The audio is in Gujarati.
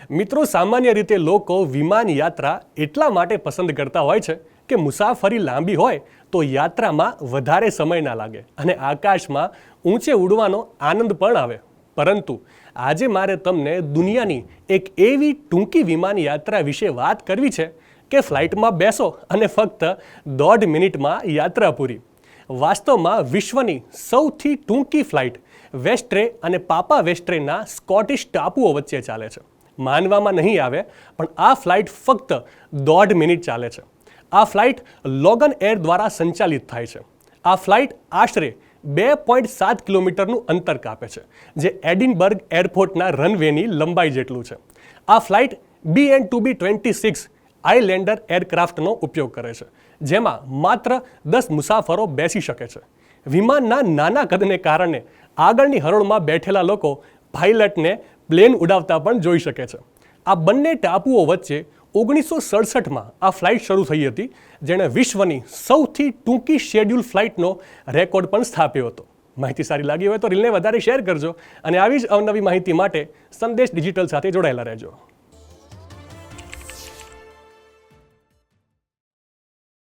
મિત્રો, સામાન્ય રીતે લોકો વિમાન યાત્રા એટલા માટે પસંદ કરતા હોય છે કે મુસાફરી લાંબી હોય તો યાત્રામાં વધારે સમય ના લાગે અને આકાશમાં ઊંચે ઉડવાનો આનંદ પણ આવે. પરંતુ આજે મારે તમને દુનિયાની એક એવી ટૂંકી વિમાન યાત્રા વિશે વાત કરવી છે કે ફ્લાઇટમાં બેસો અને ફક્ત 1.5 મિનિટમાં યાત્રા પૂરી. વાસ્તવમાં વિશ્વની સૌથી ટૂંકી ફ્લાઇટ વેસ્ટ્રે અને પાપા વેસ્ટ્રેના સ્કોટિશ ટાપુઓ વચ્ચે ચાલે છે. માનવામાં નહીં આવે પણ આ ફ્લાઇટ ફક્ત 1.5 મિનિટ ચાલે છે. આ ફ્લાઇટ લોગન એર દ્વારા સંચાલિત થાય છે. આ ફ્લાઇટ આશરે 2.7 કિલોમીટરનું અંતર કાપે છે, જે એડિનબર્ગ એરપોર્ટના રનવેની લંબાઈ જેટલું છે. આ ફ્લાઇટ BN2B-26 આઈલેન્ડર એરક્રાફ્ટનો ઉપયોગ કરે છે, જેમાં માત્ર 10 મુસાફરો બેસી શકે છે. વિમાનના નાના કદને કારણે આગળની હરોળમાં બેઠેલા લોકો પાયલટને પ્લેન ઉડાવતા પણ જોઈ શકે છે. આ બંને ટાપુઓ વચ્ચે 1967માં આ ફ્લાઇટ શરૂ થઈ હતી, જેણે વિશ્વની સૌથી ટૂંકી શેડ્યુલ ફ્લાઇટનો રેકોર્ડ પણ સ્થાપ્યો હતો. માહિતી સારી લાગી હોય તો રીલને વધારે શેર કરજો અને આવી જ અવનવી માહિતી માટે સંદેશ ડિજિટલ સાથે જોડાયેલા રહેજો.